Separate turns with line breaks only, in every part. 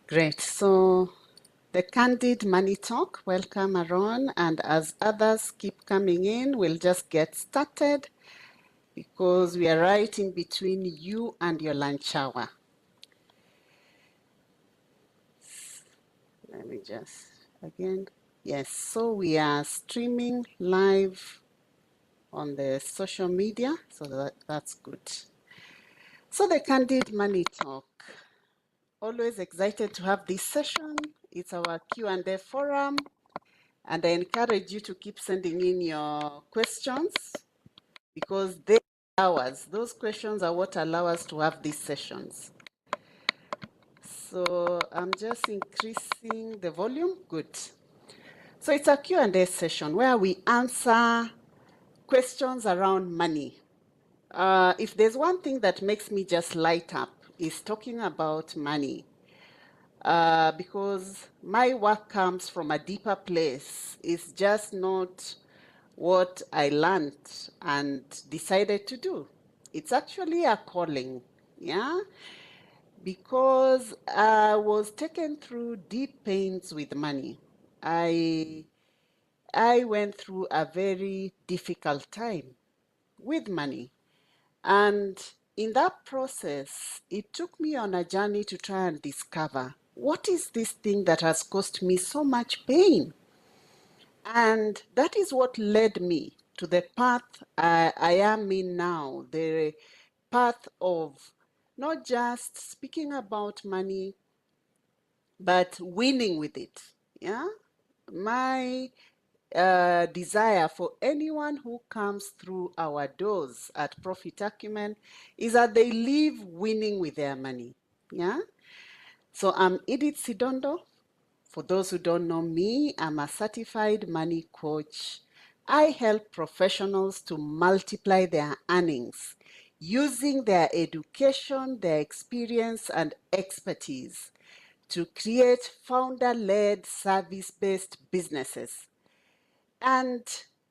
Great. So the Candid Money Talk, welcome Aaron. And as others keep coming in, we'll just get started because we are right in between you and your lunch hour. Let me just, again, yes. So we are streaming live on the social media, so that's good. So the Candid Money Talk. Always excited to have this session. It's our Q&A forum, and I encourage you to keep sending in your questions because they allow us. Those questions are what allow us to have these sessions. So I'm just increasing the volume. Good. So it's a Q&A session where we answer questions around money. If there's one thing that makes me just light up is talking about money. Because my work comes from a deeper place. It's just not what I learned and decided to do. It's actually a calling, yeah? Because I was taken through deep pains with money. I went through a very difficult time with money. And in that process, it took me on a journey to try and discover what is this thing that has caused me so much pain. And that is what led me to the path I am in now, the path of not just speaking about money, but winning with it. Yeah? My desire for anyone who comes through our doors at Profit Acumen is that they leave winning with their money. Yeah. So I'm Edith Sidondo. For those who don't know me, I'm a certified money coach. I help professionals to multiply their earnings using their education, their experience, and expertise to create founder-led service-based businesses. And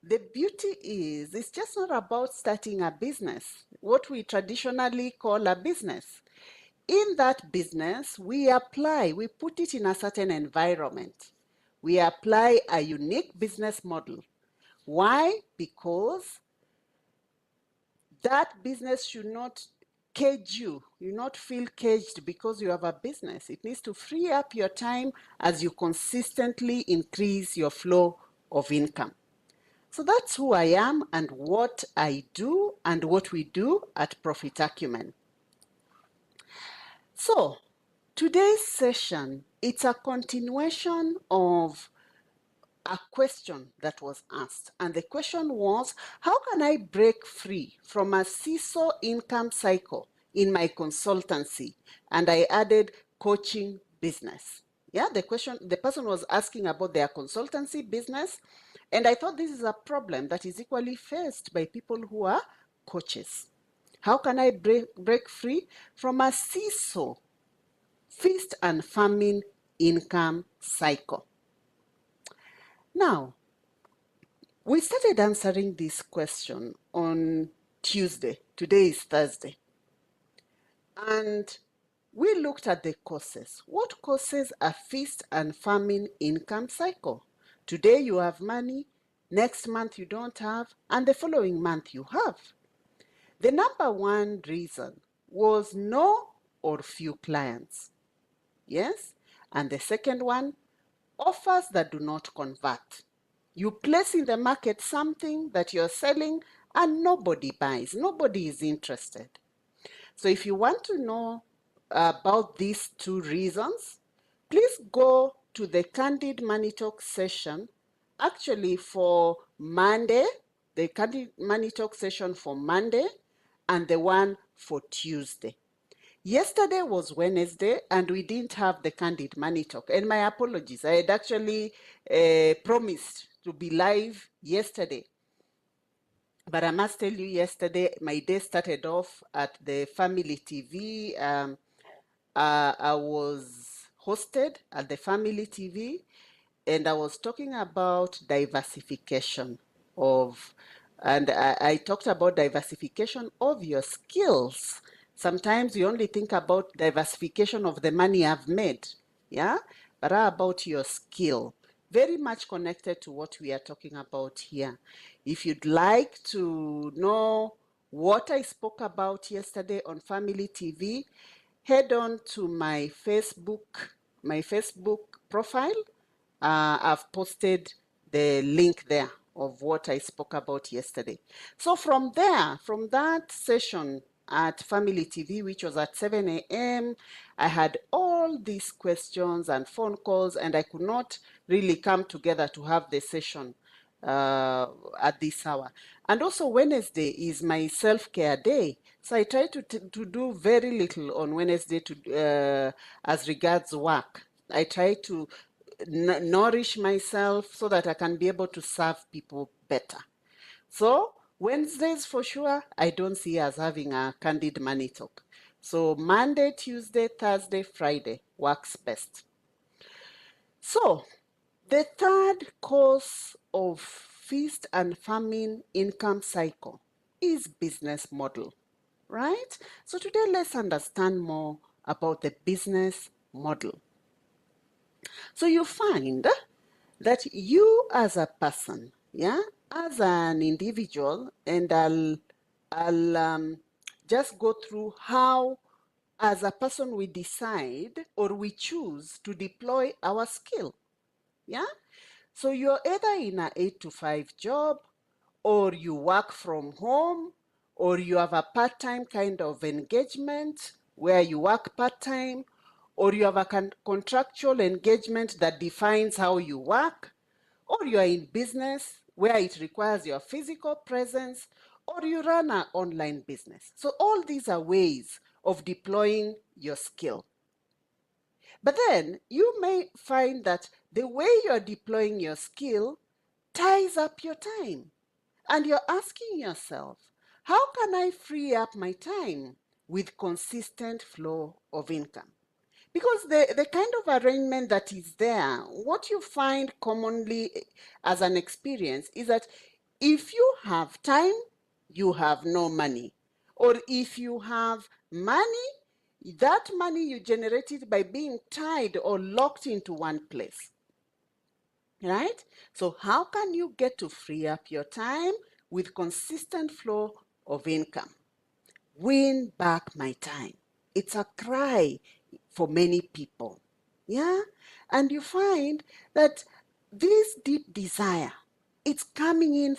the beauty is, it's just not about starting a business, what we traditionally call a business. In that business, we put it in a certain environment. We apply a unique business model. Why? Because that business should not cage you. You not feel caged because you have a business. It needs to free up your time as you consistently increase your flow of income. So that's who I am and what I do and what we do at Profit Acumen. So today's session, it's a continuation of a question that was asked. And the question was, how can I break free from a seesaw income cycle in my consultancy? And I added coaching business. Yeah, the person was asking about their consultancy business. And I thought this is a problem that is equally faced by people who are coaches. How can I break free from a seesaw, feast and famine income cycle? Now, we started answering this question on Tuesday. Today is Thursday. And we looked at the causes. What causes a feast and famine income cycle? Today you have money, next month you don't have, and the following month you have. The number one reason was no or few clients. Yes? And the second one, offers that do not convert. You place in the market something that you're selling and nobody buys. Nobody is interested. So if you want to know about these two reasons, please go to the Candid Money Talk session, actually for Monday, the Candid Money Talk session for Monday, and the one for Tuesday. Yesterday was Wednesday, and we didn't have the Candid Money Talk. And my apologies, I had actually promised to be live yesterday. But I must tell you, yesterday, my day started off at the Family TV. I was hosted at the Family TV, and I was talking about diversification and I talked about diversification of your skills. Sometimes you only think about diversification of the money I've made. Yeah? But how about your skill? Very much connected to what we are talking about here. If you'd like to know what I spoke about yesterday on Family TV, head on to my Facebook profile. I've posted the link there of what I spoke about yesterday. So from there, from that session at Family TV, which was at 7 a.m., I had all these questions and phone calls, and I could not really come together to have the session at this hour. And also Wednesday is my self-care day. So I try to do very little on Wednesday as regards work. I try to nourish myself so that I can be able to serve people better. So Wednesdays for sure, I don't see as having a candid money talk. So Monday, Tuesday, Thursday, Friday works best. So the third cause of feast and famine income cycle is business model, right? So today let's understand more about the business model. So you find that you as a person, yeah, as an individual, and I'll just go through how, as a person, we decide or we choose to deploy our skill. Yeah. So you're either in an 8 to 5 job, or you work from home, or you have a part-time kind of engagement where you work part-time, or you have a contractual engagement that defines how you work, or you are in business where it requires your physical presence, or you run an online business. So all these are ways of deploying your skill. But then you may find that the way you're deploying your skill ties up your time. And you're asking yourself, how can I free up my time with consistent flow of income? Because the kind of arrangement that is there, what you find commonly as an experience is that if you have time, you have no money. Or if you have money, that money you generated by being tied or locked into one place. Right? So how can you get to free up your time with consistent flow of income? Win back my time. It's a cry for many people. Yeah? And you find that this deep desire, it's coming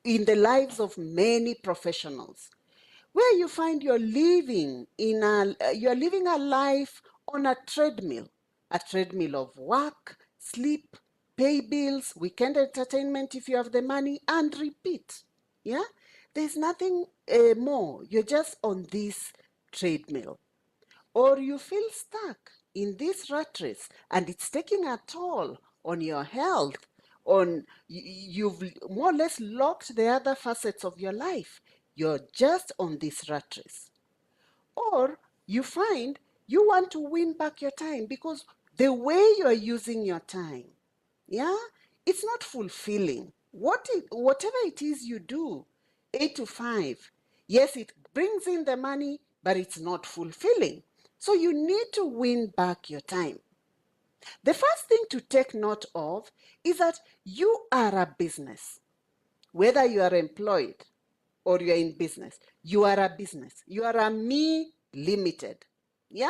in the lives of many professionals, where you find you're living a life on a treadmill of work, sleep, pay bills, weekend entertainment if you have the money, and repeat. Yeah, there's nothing more. You're just on this treadmill, or you feel stuck in this rat race, and it's taking a toll on your health. You've more or less locked the other facets of your life. You're just on this rat race. Or you find you want to win back your time because the way you're using your time, yeah, it's not fulfilling. Whatever it is you do, 8 to 5, yes, it brings in the money, but it's not fulfilling. So you need to win back your time. The first thing to take note of is that you are a business. Whether you are employed or you are in business, you are a business. You are a me limited. Yeah?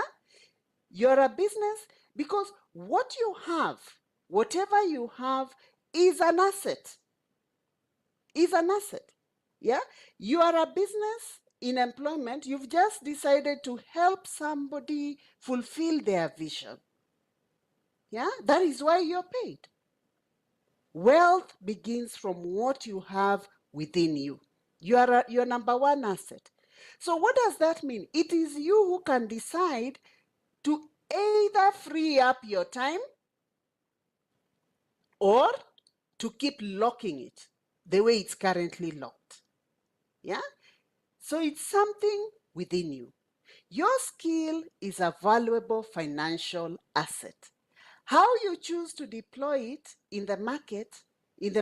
You're a business because what you have, whatever you have, is an asset. Is an asset. Yeah? You are a business in employment. You've just decided to help somebody fulfill their vision. Yeah? That is why you're paid. Wealth begins from what you have within you. You are your number one asset. So what does that mean? It is you who can decide to either free up your time or to keep locking it the way it's currently locked. Yeah? So it's something within you. Your skill is a valuable financial asset. How you choose to deploy it in the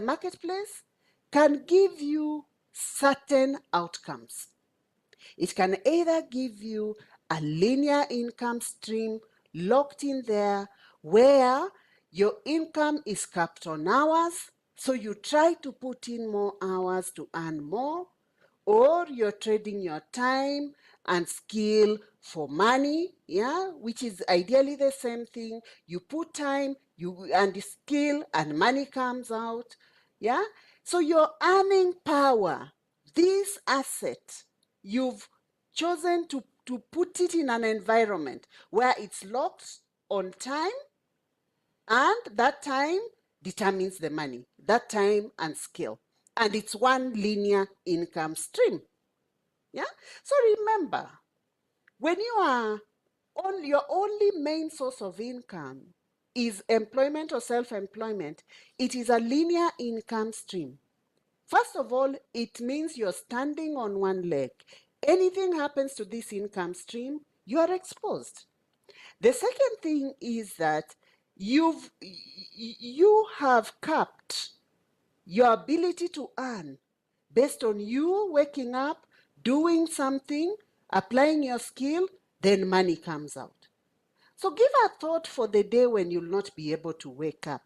marketplace, can give you certain outcomes. It can either give you a linear income stream locked in there, where your income is capped on hours, so you try to put in more hours to earn more, or you're trading your time and skill for money, yeah, which is ideally the same thing. You put time, you and the skill, and money comes out, yeah. So you're earning power. This asset, you've chosen to put it in an environment where it's locked on time, and that time determines the money, that time and skill. And it's one linear income stream. Yeah. So remember, when you are on your only main source of income is employment or self-employment, it is a linear income stream. First of all, it means you're standing on one leg. Anything happens to this income stream, you are exposed. The second thing is that you have capped your ability to earn based on you waking up, doing something, applying your skill, then money comes out. So give a thought for the day when you'll not be able to wake up,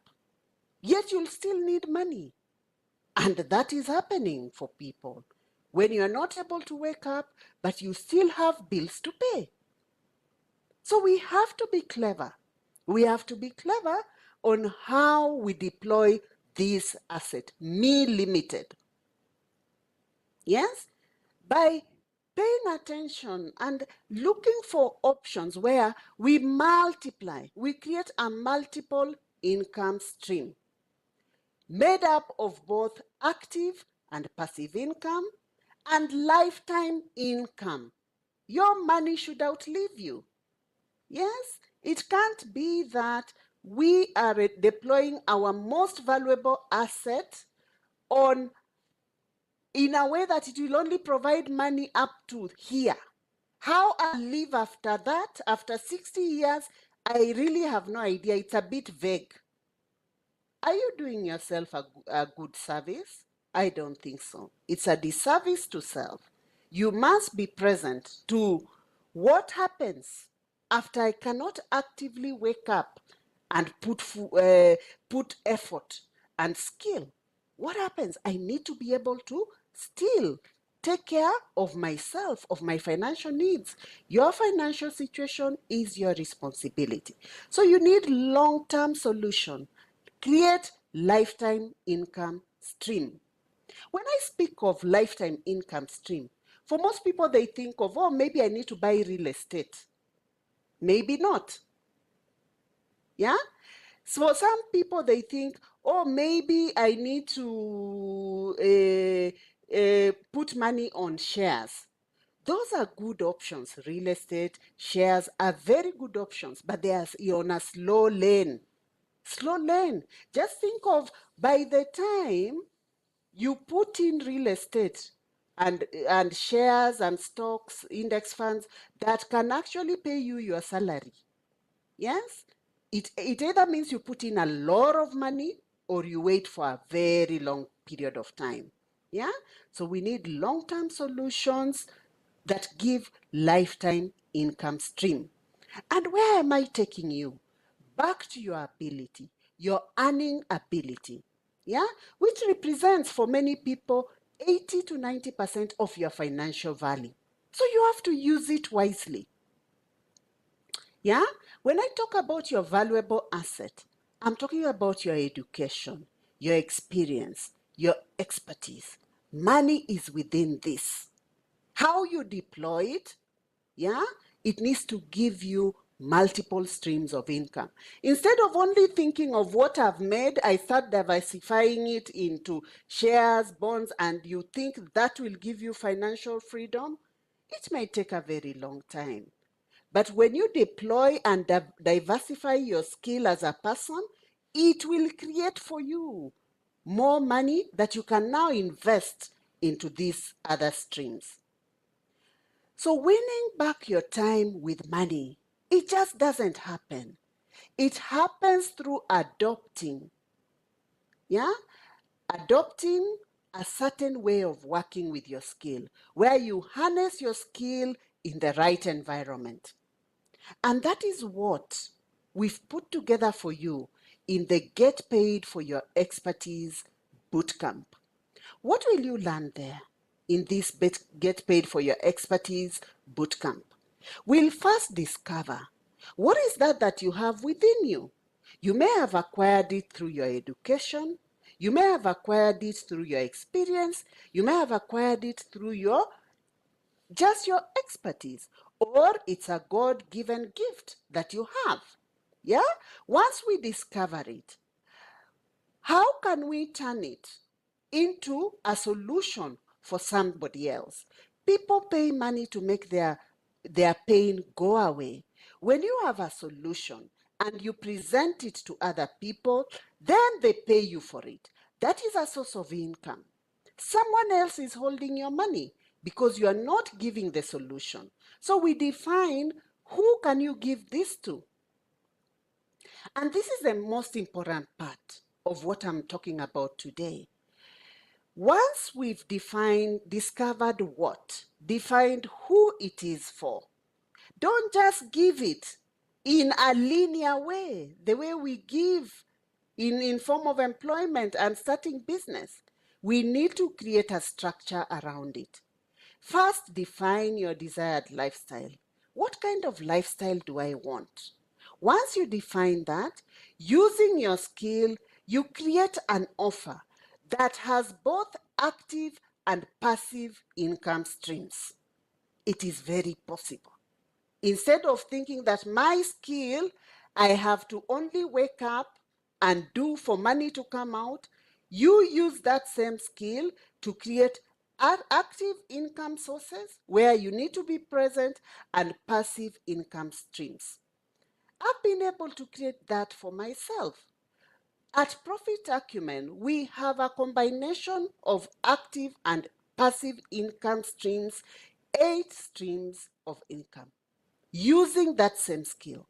yet you'll still need money. And that is happening for people. When you're not able to wake up, but you still have bills to pay. So we have to be clever. We have to be clever on how we deploy this asset, me limited. Yes? By paying attention and looking for options where we multiply, we create a multiple income stream made up of both active and passive income and lifetime income. Your money should outlive you. Yes, it can't be that we are deploying our most valuable asset on in a way that it will only provide money up to here. How I'll live after that, after 60 years, I really have no idea. It's a bit vague. Are you doing yourself a good service? I don't think so. It's a disservice to self. You must be present to what happens after I cannot actively wake up and put effort and skill. What happens? I need to be able to still take care of myself, of my financial needs. Your financial situation is your responsibility. So you need long-term solution. Create lifetime income stream. When I speak of lifetime income stream, for most people they think of, oh, maybe I need to buy real estate. Maybe not. Yeah? So some people they think, oh, maybe I need to put money on shares. Those are good options. Real estate, shares are very good options, but they are on a slow lane. Slow lane. Just think of by the time you put in real estate and shares and stocks, index funds that can actually pay you your salary. Yes? It either means you put in a lot of money or you wait for a very long period of time. Yeah? So we need long-term solutions that give lifetime income stream. And where am I taking you? Back to your ability, your earning ability. Yeah? Which represents for many people 80 to 90% of your financial value. So you have to use it wisely. Yeah? When I talk about your valuable asset, I'm talking about your education, your experience, your expertise. Money is within this. How you deploy it, yeah, it needs to give you multiple streams of income. Instead of only thinking of what I've made, I start diversifying it into shares, bonds, and you think that will give you financial freedom. It may take a very long time. But when you deploy and diversify your skill as a person, it will create for you more money that you can now invest into these other streams. So winning back your time with money, it just doesn't happen. It happens through adopting, yeah? Adopting a certain way of working with your skill, where you harness your skill in the right environment. And that is what we've put together for you in the Get Paid for Your Expertise Bootcamp. What will you learn there in this Get Paid for Your Expertise Bootcamp? We'll first discover what is that you have within you. You may have acquired it through your education. You may have acquired it through your experience. You may have acquired it through your expertise, or it's a God-given gift that you have. Yeah? Once we discover it, how can we turn it into a solution for somebody else? People pay money to make their pain go away. When you have a solution and you present it to other people, then they pay you for it. That is a source of income. Someone else is holding your money because you are not giving the solution. So we define who can you give this to? And this is the most important part of what I'm talking about today. Once we've discovered what, defined who it is for, don't just give it in a linear way, the way we give in form of employment and starting business. We need to create a structure around it. First, define your desired lifestyle. What kind of lifestyle do I want? Once you define that, using your skill, you create an offer that has both active and passive income streams. It is very possible. Instead of thinking that my skill, I have to only wake up and do for money to come out, you use that same skill to create active income sources where you need to be present and passive income streams. I've been able to create that for myself. At Profit Acumen, we have a combination of active and passive income streams, 8 streams of income, using that same skill.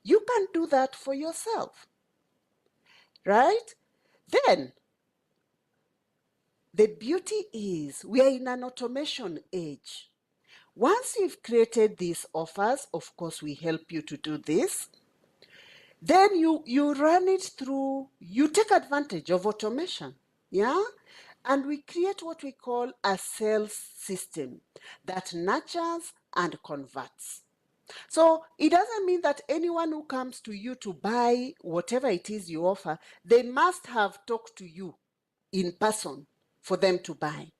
You can do that for yourself, right? Then, the beauty is we are in an automation age. Once you've created these offers, of course, we help you to do this. Then you run it through, you take advantage of automation, yeah? And we create what we call a sales system that nurtures and converts. So it doesn't mean that anyone who comes to you to buy whatever it is you offer, they must have talked to you in person for them to buy.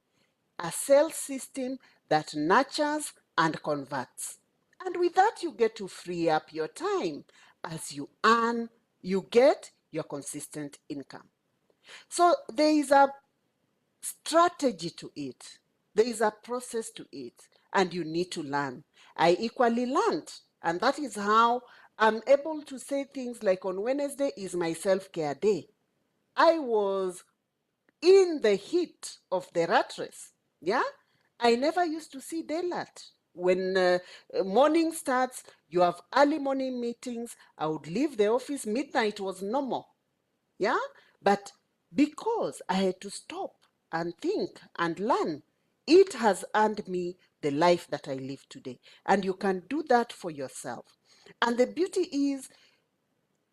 A sales system that nurtures and converts. And with that, you get to free up your time as you earn, you get your consistent income. So there is a strategy to it. There is a process to it, and you need to learn. I equally learned, and that is how I'm able to say things like on Wednesday is my self-care day. I was in the heat of the rat race, yeah? I never used to see daylight. When morning starts, you have early morning meetings. I would leave the office, midnight was normal, yeah? But because I had to stop and think and learn, it has earned me the life that I live today. And you can do that for yourself. And the beauty is,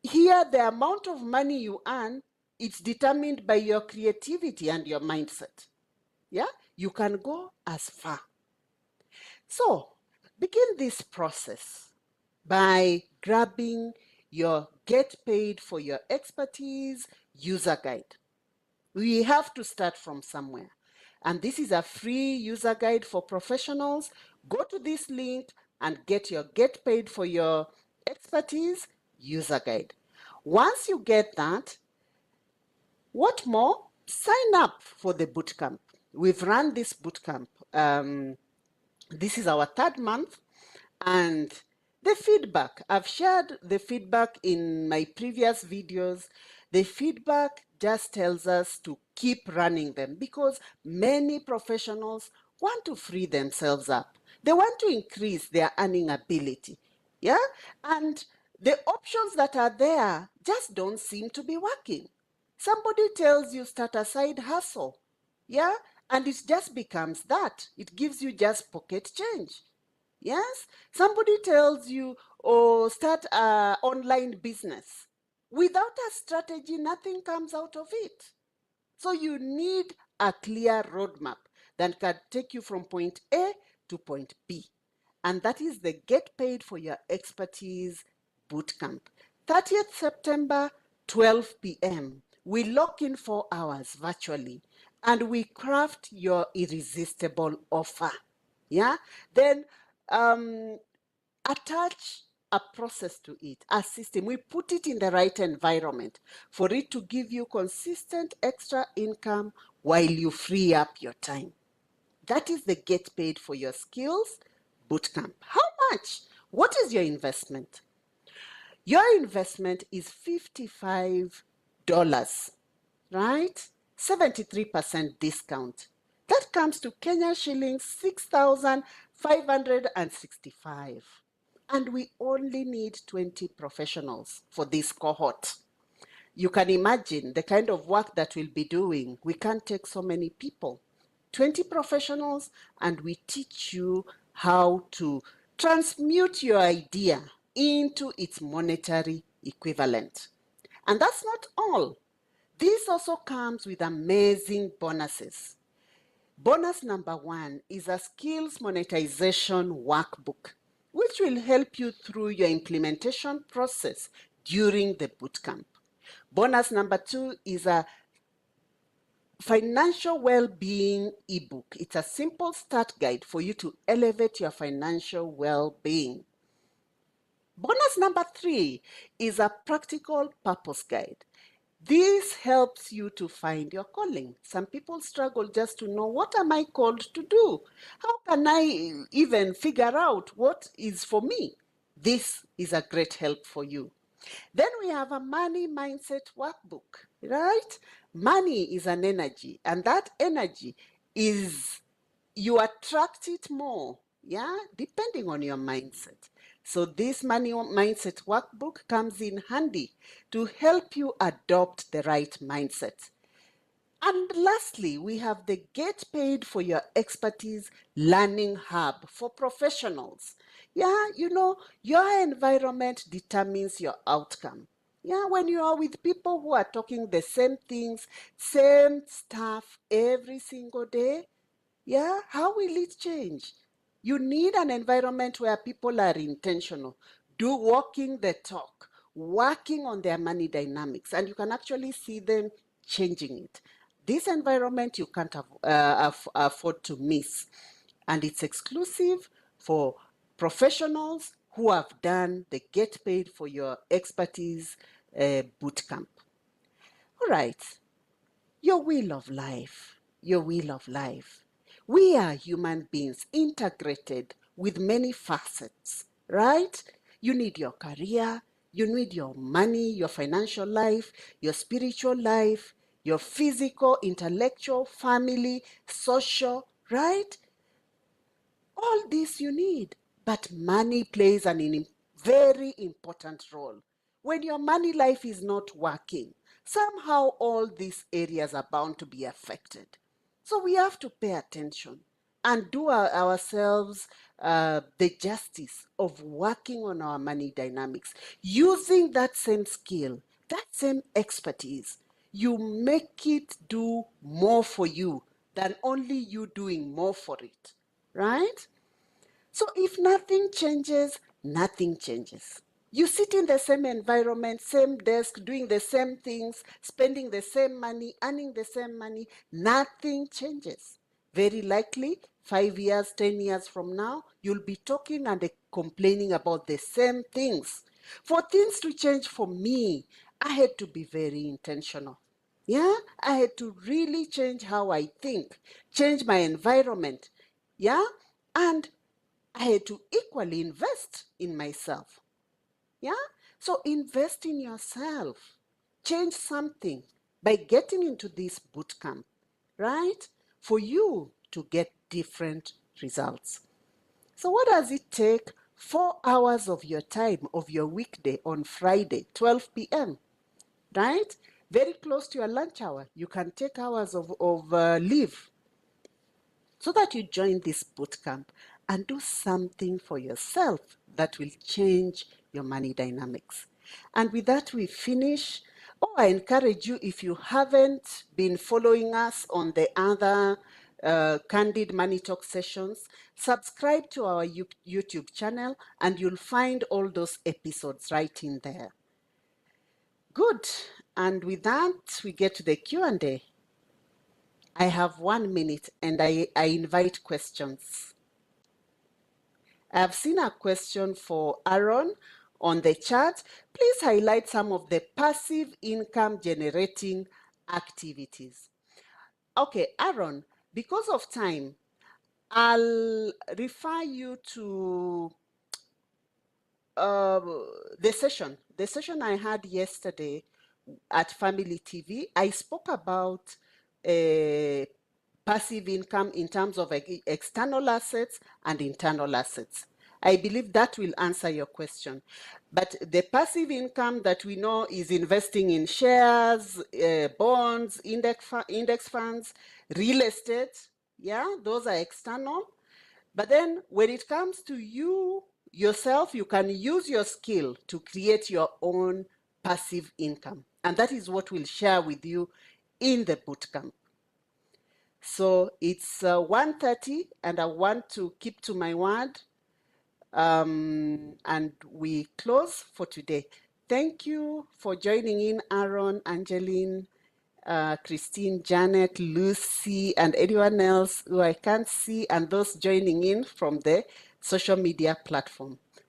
here, the amount of money you earn, it's determined by your creativity and your mindset. Yeah, you can go as far. So, begin this process by grabbing your Get Paid for Your Expertise user guide. We have to start from somewhere. And this is a free user guide for professionals. Go to this link and get your Get Paid for Your Expertise user guide. Once you get that, what more? Sign up for the bootcamp. We've run this bootcamp. This is our 3rd month, and the feedback, I've shared the feedback in my previous videos. The feedback just tells us to keep running them because many professionals want to free themselves up. They want to increase their earning ability, yeah? And the options that are there just don't seem to be working. Somebody tells you start a side hustle, yeah? And it just becomes that. It gives you just pocket change. Yes? Somebody tells you, or start an online business. Without a strategy, nothing comes out of it. So you need a clear roadmap that can take you from point A to point B. And that is the Get Paid for Your Expertise Bootcamp. 30th September, 12 p.m. We lock in 4 hours virtually and we craft your irresistible offer. Yeah? Then attach a process to it, a system. We put it in the right environment for it to give you consistent extra income while you free up your time. That is the Get Paid for Your Skills Bootcamp. How much? What is your investment? Your investment is $55, right? 73% discount. That comes to Kenya shillings 6,565. And we only need 20 professionals for this cohort. You can imagine the kind of work that we'll be doing. We can't take so many people. 20 professionals, and we teach you how to transmute your idea into its monetary equivalent. And that's not all. This also comes with amazing bonuses. Bonus number 1 is a skills monetization workbook, which will help you through your implementation process during the bootcamp. Bonus number 2 is a financial well-being ebook. It's a simple start guide for you to elevate your financial well-being. Bonus number 3 is a practical purpose guide. This helps you to find your calling. Some people struggle just to know, what am I called to do? How can I even figure out what is for me? This is a great help for you. Then we have a money mindset workbook, right? Money is an energy, and that energy is, you attract it more, yeah, depending on your mindset. So this money mindset workbook comes in handy to help you adopt the right mindset. And lastly, we have the Get Paid for Your Expertise Learning Hub for professionals. Yeah, you know, your environment determines your outcome. Yeah, when you are with people who are talking the same things, same stuff every single day, yeah, how will it change? You need an environment where people are intentional, walking the talk, working on their money dynamics, and you can actually see them changing it. This environment you can't afford to miss, and it's exclusive for professionals who have done the Get Paid for Your Expertise bootcamp. All right, your wheel of life, your wheel of life. We are human beings integrated with many facets, right? You need your career, you need your money, your financial life, your spiritual life, your physical, intellectual, family, social, right? All this you need, but money plays an very important role. When your money life is not working, somehow all these areas are bound to be affected. So we have to pay attention and do ourselves the justice of working on our money dynamics, using that same skill, that same expertise. You make it do more for you than only you doing more for it, right? So if nothing changes, nothing changes. You sit in the same environment, same desk, doing the same things, spending the same money, earning the same money, nothing changes. Very likely, 5 years, 10 years from now, you'll be talking and complaining about the same things. For things to change for me, I had to be very intentional. Yeah, I had to really change how I think, change my environment. Yeah, and I had to equally invest in myself. Yeah? So invest in yourself. Change something by getting into this boot camp, right? For you to get different results. So what does it take? 4 hours of your time, of your weekday on Friday, 12 p.m., right? Very close to your lunch hour. You can take hours of leave so that you join this boot camp and do something for yourself that will change your money dynamics. And with that, we finish. Oh, I encourage you, if you haven't been following us on the other Candid Money Talk sessions, subscribe to our YouTube channel and you'll find all those episodes right in there. Good. And with that, we get to the Q&A. I have 1 minute and I invite questions. I've seen a question for Aaron on the chat. Please highlight some of the passive income generating activities. Okay, Aaron, because of time, I'll refer you to the session I had yesterday at Family TV. I spoke about passive income in terms of external assets and internal assets. I believe that will answer your question. But the passive income that we know is investing in shares, bonds, index funds, real estate. Yeah, those are external. But then when it comes to you yourself, you can use your skill to create your own passive income. And that is what we'll share with you in the bootcamp. So it's 1:30 and I want to keep to my word. And we close for today. Thank you for joining in, Aaron, Angeline, Christine, Janet, Lucy, and anyone else who I can't see, and those joining in from the social media platform.